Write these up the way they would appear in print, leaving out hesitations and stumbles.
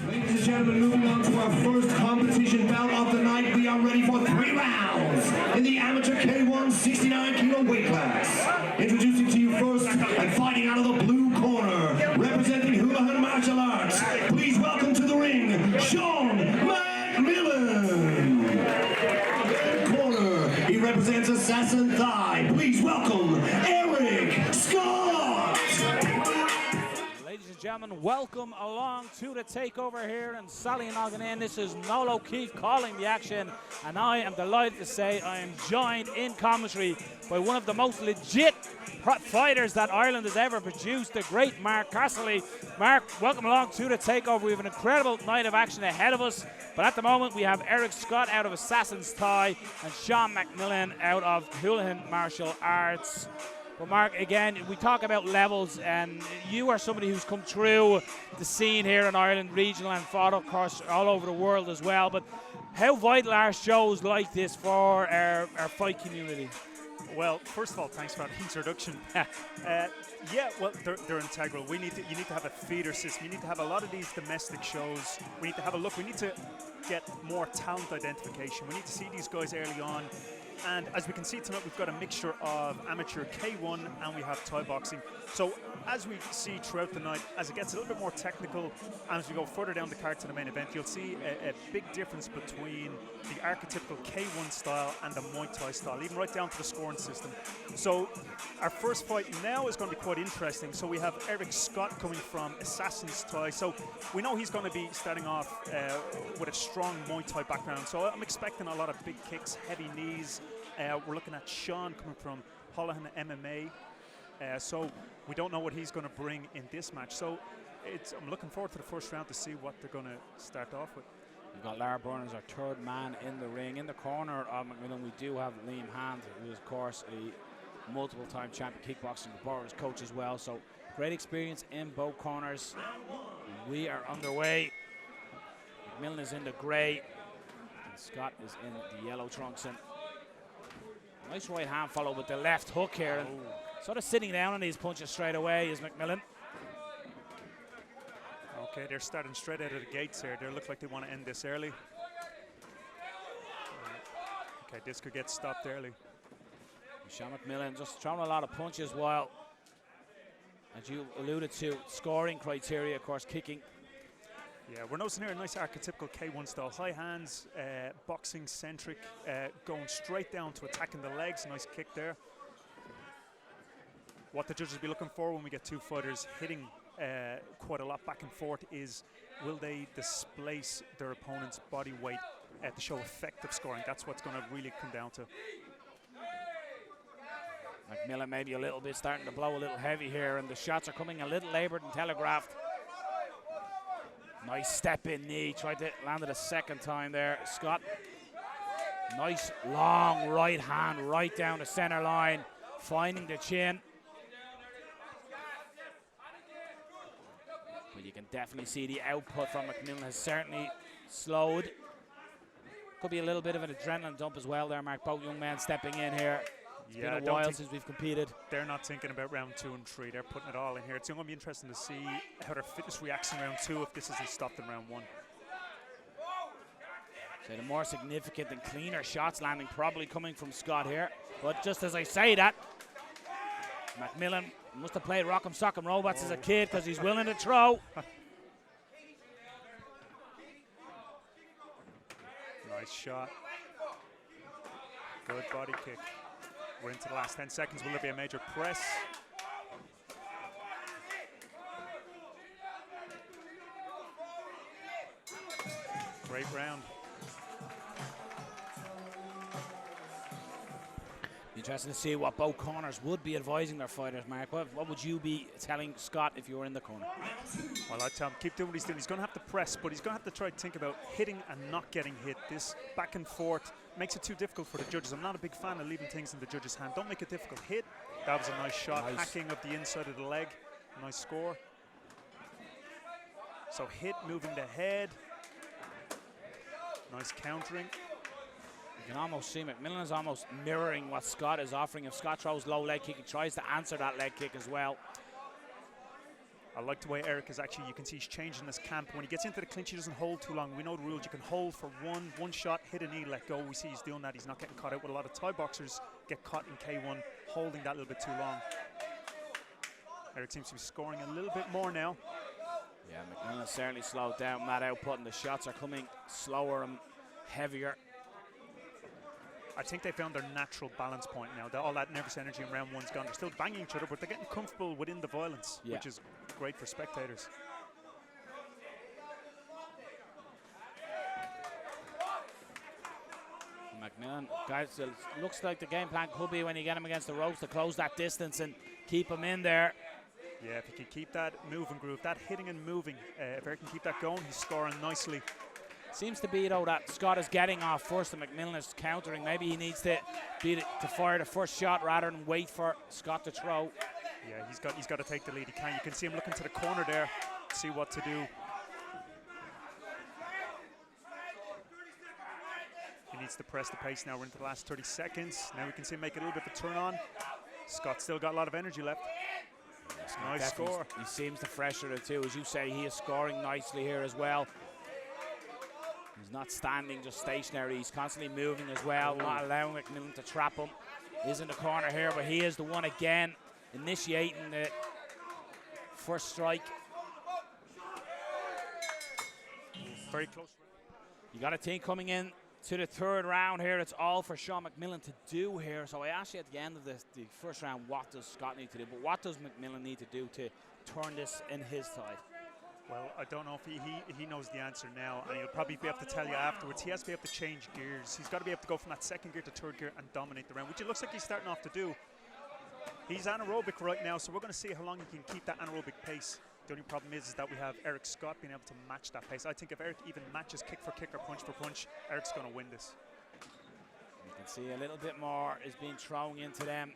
Ladies and gentlemen, moving on to our first competition bout of the night. We are ready for 3 rounds in the amateur K1 69-kilo weight class. Introducing to you first and fighting out of the blue corner, representing Holohan martial arts. Please welcome to the ring, Sean McMillan. Red corner, he represents Assassin Thigh. Please welcome Eric Scott. Ladies and gentlemen, welcome along to the takeover here in Sallynoggin. This is Noel O'Keefe calling the action, and I am delighted to say I am joined in commentary by one of the most legit fighters that Ireland has ever produced, the great Mark Casserly. Mark, welcome along to the takeover. We have an incredible night of action ahead of us, but at the moment we have Eric Scott out of Assassin's Thigh and Sean McMillan out of Holohan Martial Arts. Well, Mark, again, we talk about levels, and you are somebody who's come through the scene here in Ireland, regional, and fought, of course, all over the world as well. But how vital are shows like this for our fight community? Well, first of all, thanks for that introduction. Yeah, well, they're integral. You need to have a feeder system. You need to have a lot of these domestic shows. We need to have a look. We need to get more talent identification. We need to see these guys early on. And as we can see tonight, we've got a mixture of amateur K1 and we have Thai boxing. So as we see throughout the night, as it gets a little bit more technical, and as we go further down the card to the main event, you'll see a big difference between the archetypical K1 style and the Muay Thai style, even right down to the scoring system. So our first fight now is going to be quite interesting. So we have Eric Scott coming from Assassin's Thigh. So we know he's going to be starting off with a strong Muay Thai background. So I'm expecting a lot of big kicks, heavy knees. We're looking at Sean coming from Holohan MMA. So we don't know what he's going to bring in this match. So I'm looking forward to the first round to see what they're going to start off with. We've got Lara Byrne as our third man in the ring. In the corner of McMillan, we do have Liam Hand, who is, of course, a multiple-time champion kickboxing Boris coach as well. So great experience in both corners. We are underway. McMillan is in the grey, and Scott is in the yellow trunks. And nice right hand follow with the left hook here, and sort of sitting down on these punches straight away is McMillan. Okay, they're starting straight out of the gates here. They look like they want to end this early. Okay, this could get stopped early. Sean McMillan just throwing a lot of punches, while, as you alluded to, scoring criteria, of course, kicking. Yeah, we're noticing here a nice archetypical K1 style. High hands, boxing centric, going straight down to attacking the legs. Nice kick there. What the judges will be looking for when we get two fighters hitting quite a lot back and forth is, will they displace their opponent's body weight to show effective scoring? That's what's going to really come down to. McMillan maybe a little bit starting to blow a little heavy here, and the shots are coming a little laboured and telegraphed. Nice step in knee, tried to land it a second time there, Scott. Nice long right hand right down the center line, finding the chin. But you can definitely see the output from McMillan has certainly slowed. Could be a little bit of an adrenaline dump as well there, Mark. Both young men stepping in here. It's been a while since we've competed. They're not thinking about round 2 and 3. They're putting it all in here. It's going to be interesting to see how their fitness reacts in round 2 if this isn't stopped in round 1. So the more significant and cleaner shots landing probably coming from Scott here. But just as I say that, McMillan must have played Rock'em Sock'em Robots as a kid, because he's willing to throw. Nice shot. Good body kick. We're into the last 10 seconds. Will there be a major press? Great round. Interesting to see what both corners would be advising their fighters, Mark. What would you be telling Scott if you were in the corner? Well, I'd tell him, keep doing what he's doing. He's going to have to press, but he's going to have to try to think about hitting and not getting hit. This back and forth makes it too difficult for the judges. I'm not a big fan of leaving things in the judge's hand. Don't make it difficult. Hit. That was a nice shot. Nice. Hacking of the inside of the leg. Nice score. So hit, moving the head. Nice countering. You can almost see McMillan is almost mirroring what Scott is offering. If Scott throws low leg kick, he tries to answer that leg kick as well. I like the way Eric is actually, you can see he's changing his camp. When he gets into the clinch, he doesn't hold too long. We know the rules, you can hold for one shot, hit a knee, let go. We see he's doing that. He's not getting caught out. With a lot of Thai boxers get caught in K1 holding that a little bit too long. Eric seems to be scoring a little bit more now. Yeah, McMillan certainly slowed down that output, and the shots are coming slower and heavier. I think they found their natural balance point now. All that nervous energy in round one's gone. They're still banging each other, but they're getting comfortable within the violence, which is great for spectators. McMillan, guys, it looks like the game plan could be when you get him against the ropes to close that distance and keep him in there. Yeah, if he can keep that moving groove, that hitting and moving, if Eric can keep that going, he's scoring nicely. Seems to be, though, that Scott is getting off first and McMillan is countering. Maybe he needs to fire the first shot rather than wait for Scott to throw. Yeah, he's got to take the lead. You can see him looking to the corner there, see what to do. He needs to press the pace now. We're into the last 30 seconds. Now we can see him make a little bit of a turn on. Scott's still got a lot of energy left. Nice score. He seems the fresher too. As you say, he is scoring nicely here as well. He's not standing just stationary. He's constantly moving as well, not allowing McMillan to trap him. He's in the corner here, but he is the one again initiating the first strike. Very close. You got a team coming in to the third round here. It's all for Sean McMillan to do here. So I asked you at the end of the first round, what does Scott need to do? But what does McMillan need to do to turn this in his side? Well, I don't know if he knows the answer now, and he'll probably be able to tell you afterwards. He has to be able to change gears. He's got to be able to go from that second gear to third gear and dominate the round, which it looks like he's starting off to do. He's anaerobic right now, so we're going to see how long he can keep that anaerobic pace. The only problem is that we have Eric Scott being able to match that pace. I think if Eric even matches kick for kick or punch for punch, Eric's going to win this. You can see a little bit more is being thrown into them.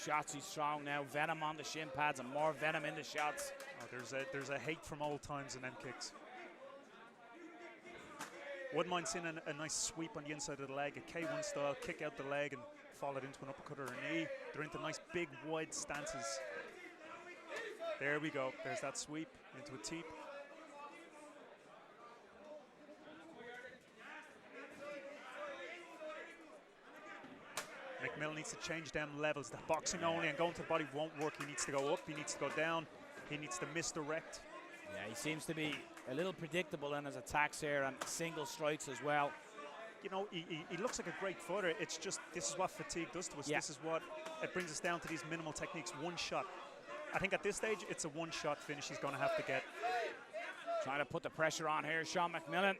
Shots he's throwing now. Venom on the shin pads and more venom in the shots. Oh, there's a hate from old times in them kicks. Wouldn't mind seeing a nice sweep on the inside of the leg, a K1 style, kick out the leg and fall it into an uppercut or a knee. They're into nice big wide stances. There we go. There's that sweep into a teep. McMillan needs to change them levels. The boxing only and going to the body won't work. He needs to go up, he needs to go down, he needs to misdirect. Yeah, he seems to be a little predictable in his attacks here and single strikes as well. You know, he looks like a great fighter. It's just, this is what fatigue does to us. Yeah. This is what, it brings us down to these minimal techniques. One shot. I think at this stage, it's a one-shot finish he's going to have to get. Trying to put the pressure on here, Sean McMillan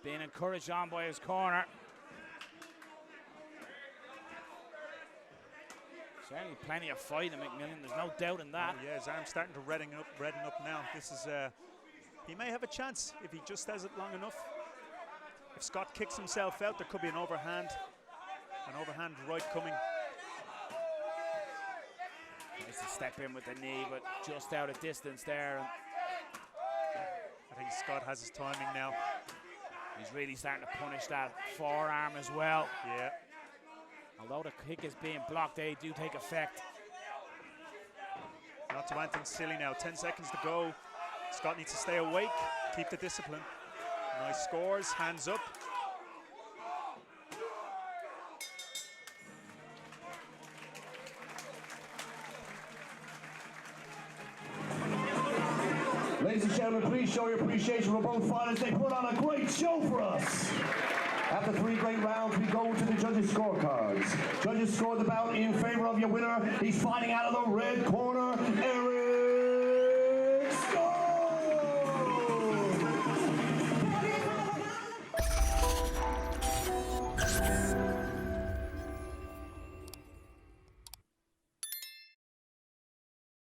being encouraged on by his corner. Certainly plenty of fight in McMillan, there's no doubt in that. Oh yeah, his arm's starting to redden up now. This is, he may have a chance if he just does it long enough. If Scott kicks himself out, there could be an overhand right coming. Tries to step in with the knee, but just out of distance there. I think Scott has his timing now. He's really starting to punish that forearm as well. Yeah. Although the kick is being blocked, they do take effect. Not to anything silly now. 10 seconds to go. Scott needs to stay awake, keep the discipline. Nice scores, hands up. Ladies and gentlemen, please show your appreciation for both fighters. They put on a great show for us. After 3 great rounds, we go to the judges' scorecards. Judges scored the bout in favor of your winner. He's fighting out of the red corner, Eric